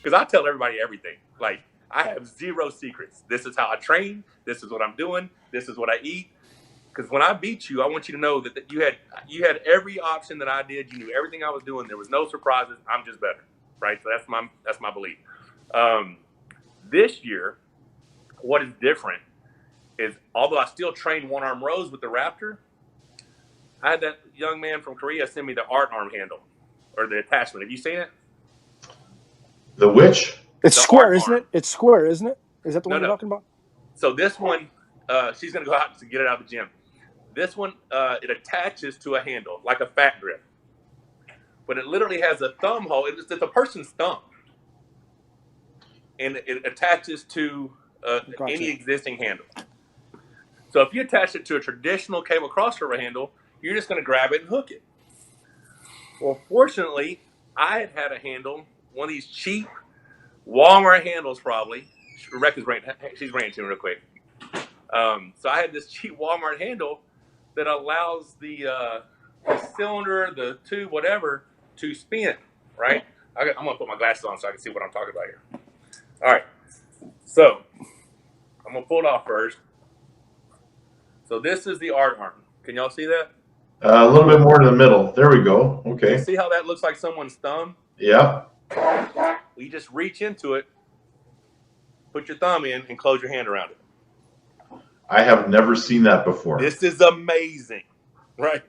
because I tell everybody everything. Like, I have zero secrets. This is how I train. This is what I'm doing. This is what I eat. Because when I beat you, I want you to know that you had every option that I did. You knew everything I was doing. There was no surprises. I'm just better, right? So that's my belief. This year, what is different is, although I still train one arm rows with the Raptor, I had that young man from Korea send me the art arm handle, or the attachment. Have you seen it? The which? It's The square, art isn't arm. it? It's square, isn't it? Is that the one you're talking about? So this one, she's going to go out to get it out of the gym. This one, it attaches to a handle, like a fat grip. But it literally has a thumb hole. It's a person's thumb. And it attaches to any existing handle. So if you attach it to a traditional cable crossover handle, you're just going to grab it and hook it. Well, fortunately, I had a handle, one of these cheap Walmart handles probably. Rebecca's she's ranching real quick. So I had this cheap Walmart handle that allows the cylinder, the tube, whatever, to spin, right? I'm going to put my glasses on so I can see what I'm talking about here. All right. So I'm going to pull it off first. So this is the art arm. Can y'all see that? A little bit more to the middle. There we go. Okay. You see how that looks like someone's thumb? Yeah. Well, you just reach into it, put your thumb in, and close your hand around it. I have never seen that before. This is amazing, right?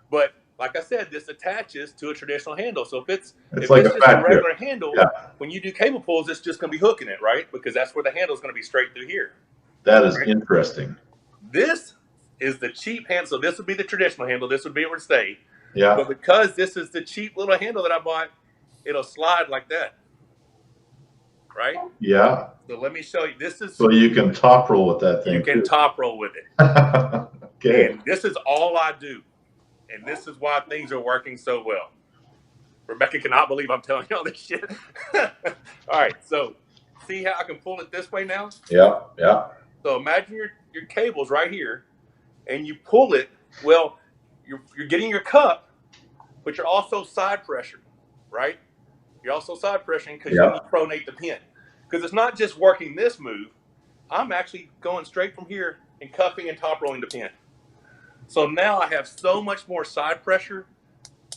But like I said, this attaches to a traditional handle. So if it's like just a regular handle, when you do cable pulls, it's just going to be hooking it, right? Because that's where the handle is going to be straight through here. That is interesting. This is the cheap handle. So this would be the traditional handle. This would be where it stay. Yeah. But because this is the cheap little handle that I bought, it'll slide like that. Right? Yeah. So let me show you. This is so you can top roll with that thing. You can top roll with it. Okay. And this is all I do. And this is why things are working so well. Rebecca cannot believe I'm telling you all this shit. All right. So see how I can pull it this way now? Yeah. Yeah. So imagine your cable's right here, and you pull it. Well, you're getting your cup, but you're also side pressure, right? You're also side pressuring because you need to pronate the pin. Because it's not just working this move. I'm actually going straight from here and cupping and top rolling the pin. So now I have so much more side pressure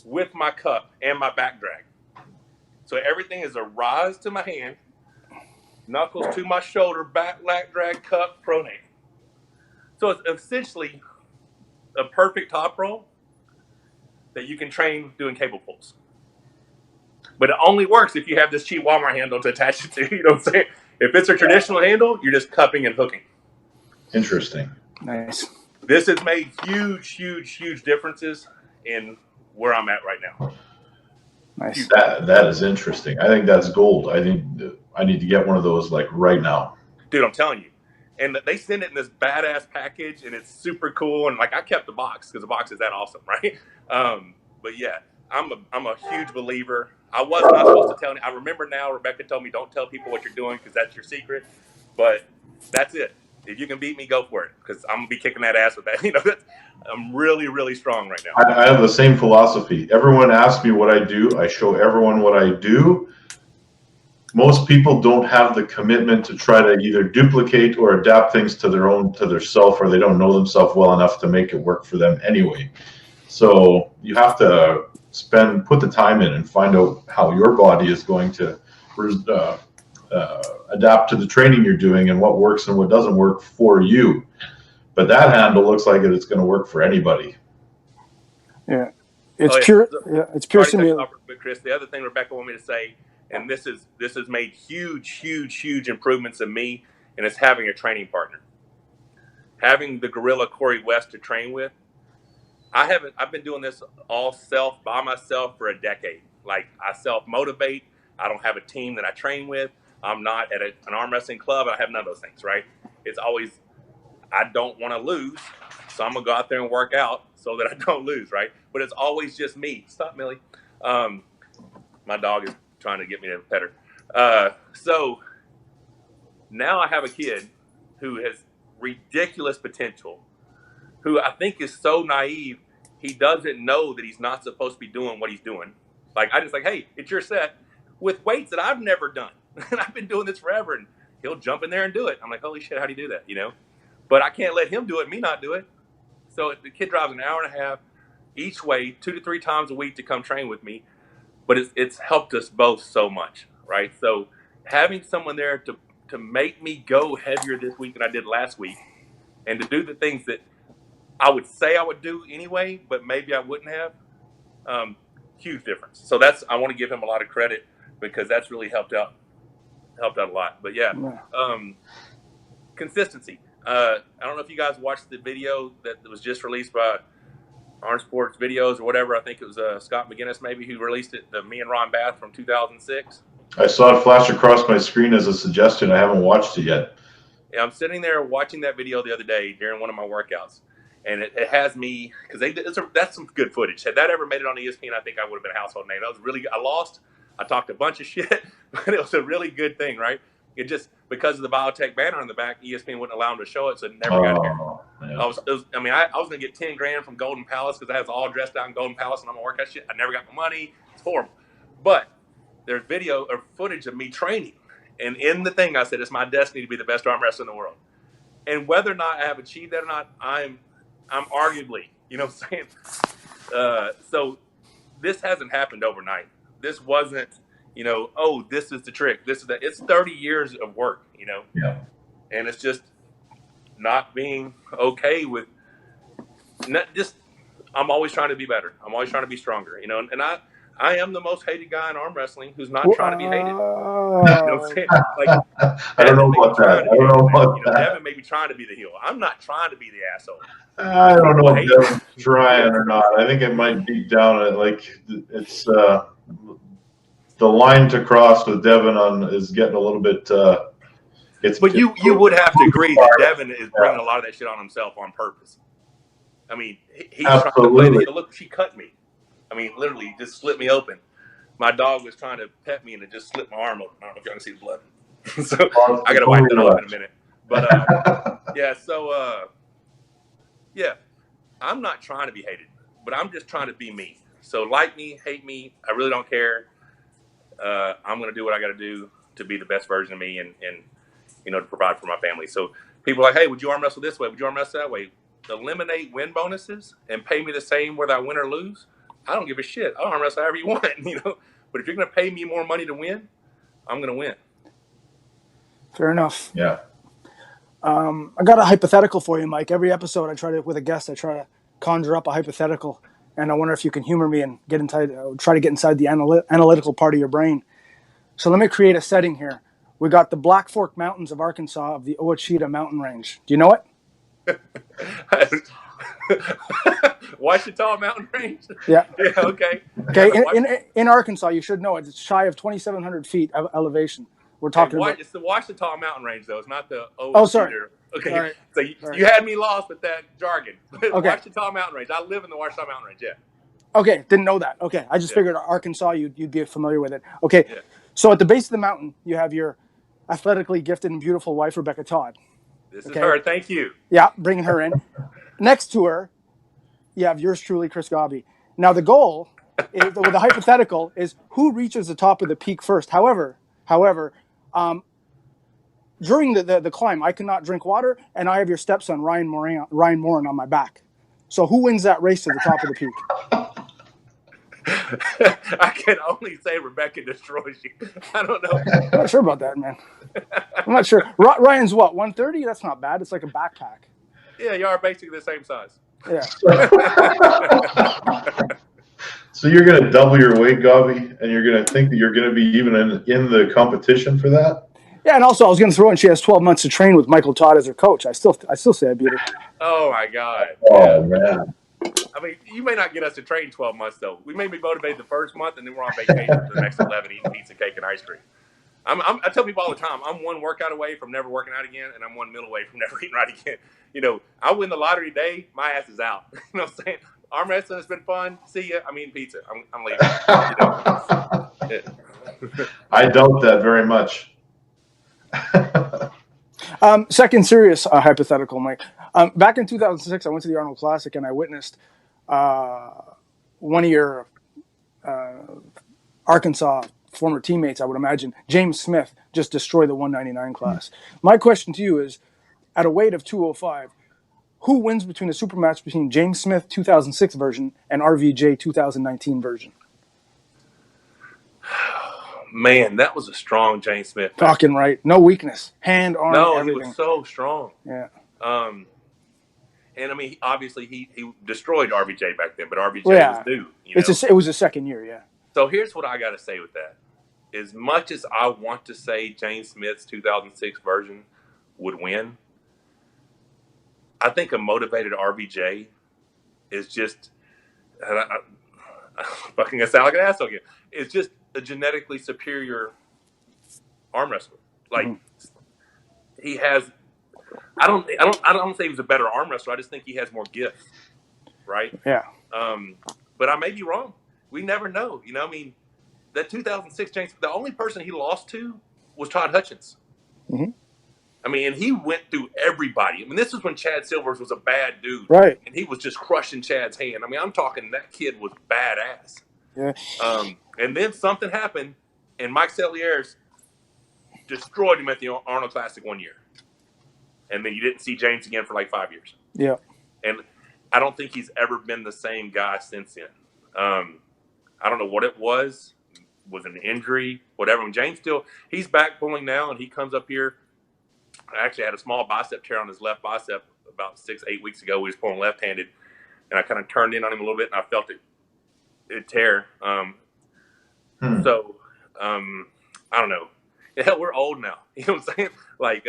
with my cup and my back drag. So everything is a rise to my hand, knuckles to my shoulder, back lat drag, cup, pronate. So it's essentially a perfect top roll that you can train doing cable pulls. But it only works if you have this cheap Walmart handle to attach it to. You know what I'm saying? If it's a traditional handle, you're just cupping and hooking. Interesting. Nice. This has made huge differences in where I'm at right now. Nice. That is interesting. I think that's gold. I need to get one of those like right now. Dude, I'm telling you. And they send it in this badass package, and it's super cool. And like I kept the box because the box is that awesome, right? But yeah, I'm a huge believer. I was not supposed to tell you. I remember now Rebecca told me don't tell people what you're doing because that's your secret. But that's it. If you can beat me, go for it because I'm gonna be kicking that ass with that. You know, I'm really strong right now. I have the same philosophy. Everyone asks me what I do. I show everyone what I do. Most people don't have the commitment to try to either duplicate or adapt things to their self, or they don't know themselves well enough to make it work for them anyway. So you have to put the time in and find out how your body is going to adapt to the training you're doing and what works and what doesn't work for you. But that handle looks like it's going to work for anybody. Yeah, it's pure. Yeah, it's pure simulation. But Chris, the other thing Rebecca wanted me to say, and this has made huge improvements in me, and it's having a training partner, having the gorilla Corey West to train with. I've been doing this all by myself for a decade. Like I self-motivate. I don't have a team that I train with. I'm not at an arm wrestling club. I have none of those things, right? It's always, I don't want to lose. So I'm going to go out there and work out so that I don't lose, right? But it's always just me. Stop, Millie. My dog is trying to get me to pet her. So now I have a kid who has ridiculous potential, who I think is so naive, he doesn't know that he's not supposed to be doing what he's doing. Like, I just like, hey, it's your set with weights that I've never done. and I've been doing this forever. And he'll jump in there and do it. I'm like, holy shit, how do you do that? You know, but I can't let him do it, me not do it. So the kid drives an hour and a half each way, 2 to 3 times a week to come train with me. But it's helped us both so much, right? So having someone there to make me go heavier this week than I did last week, and to do the things that I would say I would do anyway, but maybe I wouldn't have, huge difference. So I want to give him a lot of credit, because that's really helped out a lot. But yeah, consistency. I don't know if you guys watched the video that was just released by Arm Sports Videos or whatever. I think it was Scott McGinnis maybe who released it, the me and Ron Bath from 2006. I saw it flash across my screen as a suggestion. I haven't watched it yet. Yeah, I'm sitting there watching that video the other day during one of my workouts, and it has me, because that's some good footage. Had that ever made it on ESPN, I think I would have been a household name. That was really good. I lost. I talked a bunch of shit, but it was a really good thing, right? It just, because of the biotech banner on the back, ESPN wouldn't allow them to show it, so it never got here. Yeah. I was going to get 10 grand from Golden Palace, because I was all dressed out in Golden Palace and I'm going to work that shit. I never got my money. It's horrible. But there's video or footage of me training. And in the thing, I said, it's my destiny to be the best arm wrestler in the world. And whether or not I have achieved that or not, I'm arguably, you know what I'm saying? So this hasn't happened overnight. This wasn't, you know, oh, this is the trick. This is that. It's 30 years of work, you know? Yeah. And it's just not being okay with I'm always trying to be better. I'm always trying to be stronger, you know? And I am the most hated guy in arm wrestling who's not trying to be hated. You know what I'm saying? Like, I don't know about that. I don't know about that. Devin may be trying to be the heel. I'm not trying to be the asshole. I don't know if Devin's trying or not. I think it might be down at, like, it's the line to cross with Devin is getting a little bit. But you would have to agree that Devin is bringing a lot of that shit on himself on purpose. I mean, he's trying to play the heel. Look, she cut me. I mean, literally, just slit me open. My dog was trying to pet me, and it just slit my arm open. I don't know if y'all can see the blood. So I got to wipe that off in a minute. But, yeah, so, yeah, I'm not trying to be hated, but I'm just trying to be me. So like me, hate me, I really don't care. I'm going to do what I got to do to be the best version of me and, you know, to provide for my family. So people are like, hey, would you arm wrestle this way? Would you arm wrestle that way? Eliminate win bonuses and pay me the same whether I win or lose. I don't give a shit. I'll arm wrestle however you want, you know. But if you're going to pay me more money to win, I'm going to win. Fair enough. Yeah. I got a hypothetical for you, Mike. Every episode, with a guest, I try to conjure up a hypothetical, and I wonder if you can humor me and try to get inside the analytical part of your brain. So let me create a setting here. We got the Black Fork Mountains of Arkansas of the Ouachita Mountain Range. Do you know it? Ouachita Mountain Range? Yeah. Yeah, okay. Okay, in Arkansas, you should know it. It's shy of 2,700 feet of elevation. We're talking about. It's the Ouachita Mountain Range, though. It's not the Oh, sorry. Okay. Right. So you had me lost with that jargon. Okay. Ouachita Mountain Range. I live in the Ouachita Mountain Range, yeah. Okay, didn't know that. Okay, I just figured Arkansas, you'd be familiar with it. Okay, So at the base of the mountain, you have your athletically gifted and beautiful wife, Rebecca Todd. This is her. Thank you. Yeah, bringing her in. Next to her, you have yours truly, Chris Gobby. Now, the goal, with the hypothetical, is who reaches the top of the peak first. However, during the climb, I cannot drink water, and I have your stepson, Ryan Moran, on my back. So who wins that race to the top of the peak? I can only say Rebecca destroys you. I don't know. I'm not sure about that, man. I'm not sure. Ryan's what, 130? That's not bad. It's like a backpack. Yeah, you are basically the same size. Yeah. So you're going to double your weight, Gobby, and you're going to think that you're going to be even in the competition for that? Yeah, and also I was going to throw in she has 12 months to train with Michael Todd as her coach. I still say I beat her. Oh, my God. Oh, man. I mean, you may not get us to train 12 months, though. We may be motivated the first month, and then we're on vacation for the next 11 eating pizza, cake, and ice cream. I tell people all the time, I'm one workout away from never working out again, and I'm 1 meal away from never eating right again. You know, I win the lottery day, my ass is out. You know what I'm saying? Arm wrestling has been fun. See ya. I'm eating pizza. I'm leaving. You know? I doubt that very much. Second serious hypothetical, Mike. Back in 2006, I went to the Arnold Classic and I witnessed one of your Arkansas former teammates, I would imagine. James Smith just destroyed the 199 class. My question to you is, at a weight of 205, who wins between the super match between James Smith 2006 version and RVJ 2019 version? Man, that was a strong James Smith. Fucking right. No weakness. Hand, arm, everything. He was so strong. Yeah. And I mean, obviously he destroyed RVJ back then, but RVJ was new. It was a second year, yeah. So here's what I got to say with that. As much as I want to say James Smith's 2006 version would win, I think a motivated RVJ is just, I'm fucking gonna sound like an asshole again. It's just a genetically superior arm wrestler. Like he has. I don't say he was a better arm wrestler. I just think he has more gifts, right? Yeah. But I may be wrong. We never know. You know, I mean, that 2006 James, the only person he lost to was Todd Hutchins. Mm-hmm. I mean, and he went through everybody. I mean, this is when Chad Silvers was a bad dude, right? And he was just crushing Chad's hand. I mean, I'm talking that kid was badass. Yeah. And then something happened, and Mike Celieres destroyed him at the Arnold Classic one year. And then you didn't see James again for like 5 years. Yeah. And I don't think he's ever been the same guy since then. I don't know what it was an injury, whatever. When James he's back pulling now, and he comes up here. I actually had a small bicep tear on his left bicep about 6-8 weeks ago. He was pulling left-handed, and I kind of turned in on him a little bit, and I felt it tear. So, I don't know. Hell, we're old now. You know what I'm saying? Like,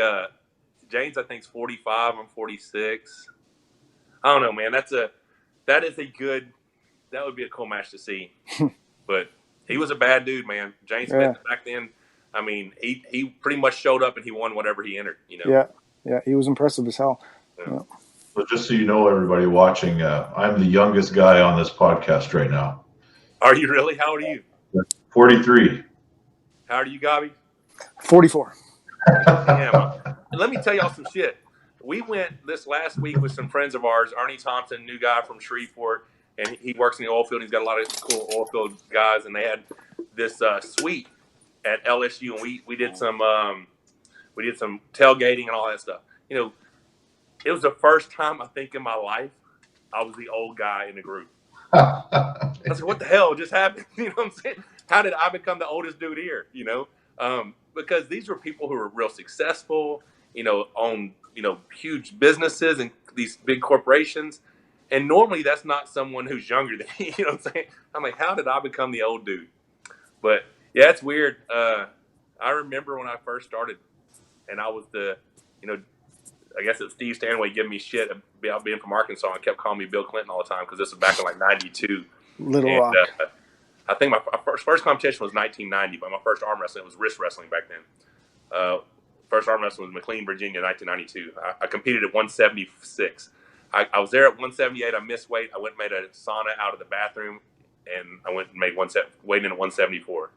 James, I think, is 45. I'm 46. I don't know, man. That would be a cool match to see. But he was a bad dude, man. James Smith back then, I mean, he pretty much showed up and he won whatever he entered, you know? Yeah, he was impressive as hell. Yeah. So just so you know, everybody watching, I'm the youngest guy on this podcast right now. Are you really? How old are you? 43. How old are you, Gobby? 44. Damn. And let me tell y'all some shit. We went this last week with some friends of ours, Ernie Thompson, new guy from Shreveport, and he works in the oil field. He's got a lot of cool oil field guys, and they had this suite at LSU, and we did some tailgating and all that stuff. You know, it was the first time I think in my life I was the old guy in the group. I was like, what the hell just happened? You know what I'm saying? How did I become the oldest dude here? You know, because these were people who were real successful, you know, own, you know, huge businesses and these big corporations. And normally that's not someone who's younger than me. You know what I'm saying? I'm like, how did I become the old dude? But yeah, it's weird. I remember when I first started, and I was I guess it was Steve Stanway giving me shit about being from Arkansas and kept calling me Bill Clinton all the time because this was back in like 92. Little Rock. I think my first competition was 1990, but my first arm wrestling was wrist wrestling back then. First arm wrestling was McLean, Virginia, 1992. I competed at 176. I was there at 178. I missed weight. I went and made a sauna out of the bathroom, and I went and made weighed in at 174.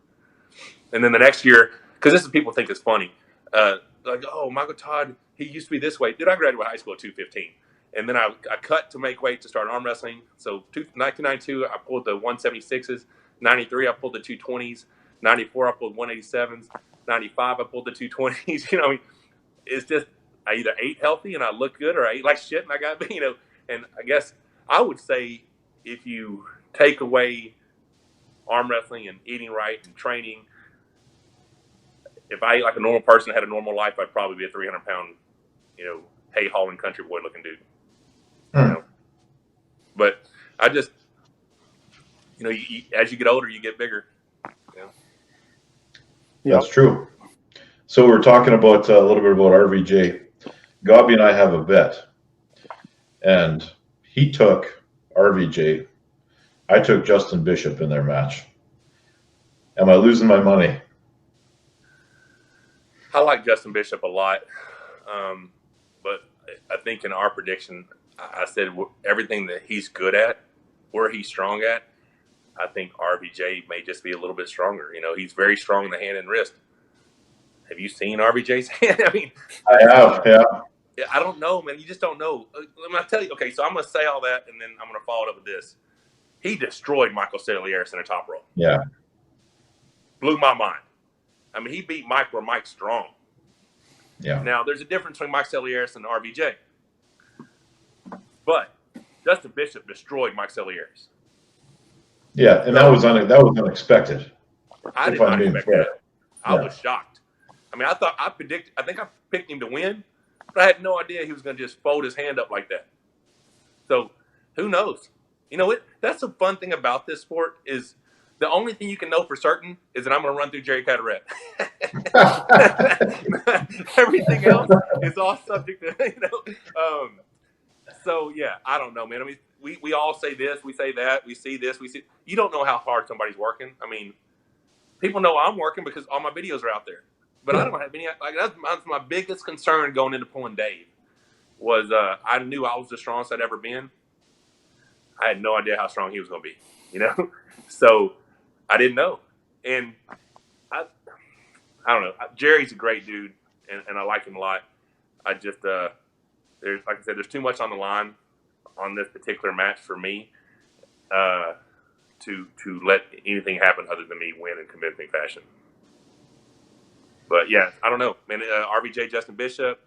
And then the next year, because this is people think it's funny, like, oh, Michael Todd, he used to be this weight. Dude, I graduated high school at 215. And then I cut to make weight to start arm wrestling. So 1992, I pulled the 176s. 93, I pulled the 220s. 94, I pulled 187s. 95, I pulled the 220s. You know, it's just I either ate healthy and I looked good, or I ate like shit and I got, you know. And I guess I would say if you take away arm wrestling and eating right and training, if I ate like a normal person, had a normal life, I'd probably be a 300-pound, you know, hay hauling country boy looking dude. You know? But I just, you know, as you get older, you get bigger. You know? That's true. So we're talking about a little bit about RVJ. Gobby and I have a bet, and he took RVJ. I took Justin Bishop in their match. Am I losing my money? I like Justin Bishop a lot, but I think in our prediction, I said everything that he's good at, where he's strong at, I think RVJ may just be a little bit stronger. You know, he's very strong in the hand and wrist. Have you seen RVJ's hand? I mean, I have, yeah. I don't know, man. You just don't know. Let me tell you. Okay, so I'm going to say all that, and then I'm going to follow it up with this. He destroyed Michael Celieres in a top roll. Yeah. blew my mind. I mean, he beat Mike where Mike's strong. Yeah. Now, there's a difference between Mike Celieris and RVJ. But Justin Bishop destroyed Mike Celieris. Yeah, and that was unexpected. I did not expect that. I was shocked. I mean, I think I picked him to win, but I had no idea he was going to just fold his hand up like that. So, who knows? You know, that's the fun thing about this sport is the only thing you can know for certain is that I'm going to run through Jerry Caderet. Everything else is all subject to, so, yeah, I don't know, man. I mean, we all say this, we say that, we see this, we see. You don't know how hard somebody's working. I mean, people know I'm working because all my videos are out there. But I don't have any. Like that's my biggest concern going into pulling Dave was I knew I was the strongest I'd ever been. I had no idea how strong he was going to be, you know? So I didn't know. And I don't know. Jerry's a great dude, and I like him a lot. I just, like I said, there's too much on the line on this particular match for me to let anything happen other than me win in convincing fashion. But, yeah, I don't know. Man, RVJ, Justin Bishop,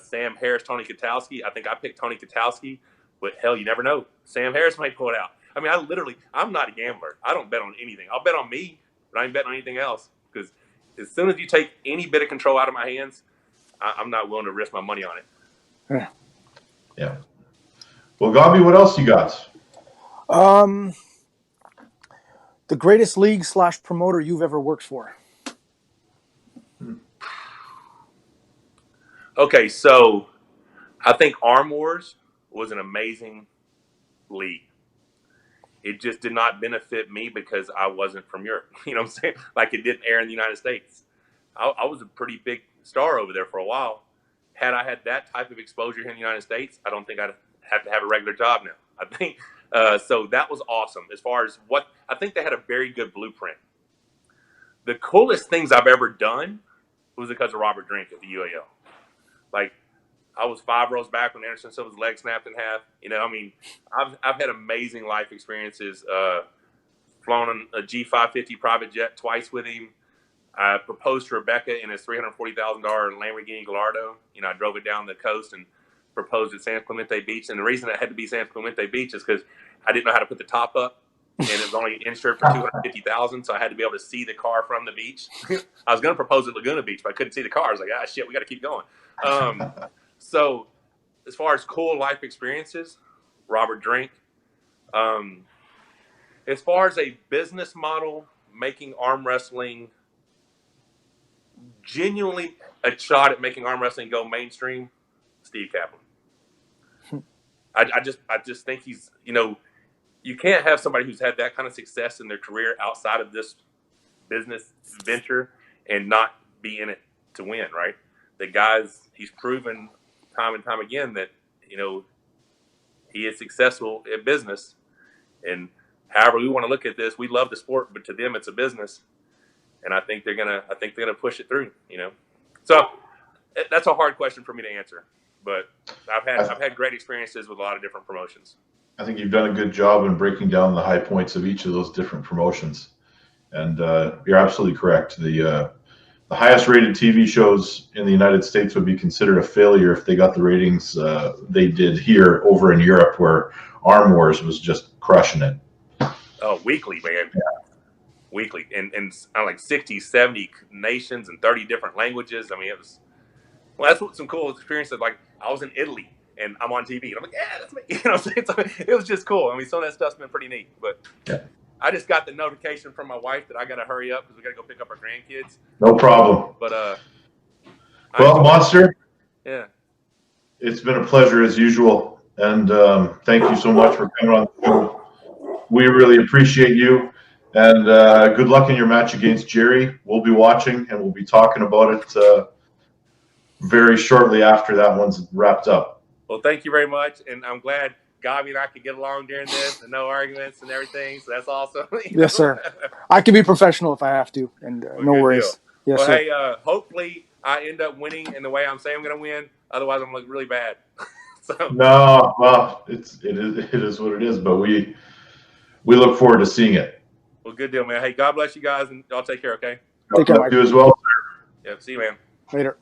Sam Harris, Tony Kotowski. I think I picked Tony Kotowski. But, hell, you never know. Sam Harris might pull it out. I mean, I'm not a gambler. I don't bet on anything. I'll bet on me, but I ain't betting on anything else. Because as soon as you take any bit of control out of my hands, I'm not willing to risk my money on it. Yeah. Well, Gobby, what else you got? The greatest league / promoter you've ever worked for. Okay, so I think Arm Wars was an amazing league. It just did not benefit me because I wasn't from Europe. You know what I'm saying? Like it didn't air in the United States. I was a pretty big star over there for a while. Had I had that type of exposure here in the United States, I don't think I'd have to have a regular job now. I think so. That was awesome. As far as what I think, they had a very good blueprint. The coolest things I've ever done was because of Robert Drink at the UAL. Like, I was 5 rows back when Anderson Silva's leg snapped in half. You know, I mean, I've had amazing life experiences. Flown on a G550 private jet twice with him. I proposed to Rebecca in his $340,000 Lamborghini Gallardo. You know, I drove it down the coast and proposed at San Clemente Beach. And the reason it had to be San Clemente Beach is because I didn't know how to put the top up, and it was only insured for $250,000, so I had to be able to see the car from the beach. I was going to propose at Laguna Beach, but I couldn't see the car. I was like, shit, we got to keep going. So as far as cool life experiences, Robert Drink. As far as a business model, making arm wrestling genuinely a shot at making arm wrestling go mainstream, Steve Kaplan. I just think he's, you know, you can't have somebody who's had that kind of success in their career outside of this business venture and not be in it to win, right? The guy's, he's proven time and time again that, you know, he is successful in business. And however we want to look at this, we love the sport, but to them it's a business. And I think they're gonna push it through, you know. So that's a hard question for me to answer. But I've had great experiences with a lot of different promotions. I think you've done a good job in breaking down the high points of each of those different promotions. And you're absolutely correct. The highest rated TV shows in the United States would be considered a failure if they got the ratings they did here over in Europe, where Arm Wars was just crushing it. Oh, weekly, man. Yeah. Weekly. And like 60, 70 nations and 30 different languages. I mean, it was, well, that's what some cool experiences. Like, I was in Italy and I'm on TV. And I'm like, yeah, that's me. You know what I'm saying? So it was just cool. I mean, some of that stuff's been pretty neat. But yeah. I just got the notification from my wife that I got to hurry up because we got to go pick up our grandkids. No problem. But well, Monster. Yeah. It's been a pleasure as usual, and thank you so much for coming on the show. We really appreciate you, and good luck in your match against Jerry. We'll be watching, and we'll be talking about it very shortly after that one's wrapped up. Well, thank you very much, and I'm glad Gobby and I could get along during this and no arguments and everything, so that's awesome. Yes, sir. I can be professional if I have to, and no worries. Yes, well, sir. Hey, hopefully I end up winning in the way I'm saying I'm going to win. Otherwise, I'm going to look really bad. So. No, well, it is what it is, but we look forward to seeing it. Well, good deal, man. Hey, God bless you guys, and y'all take care, okay? Take care, Mike. You as well. Yeah, see you, man. Later.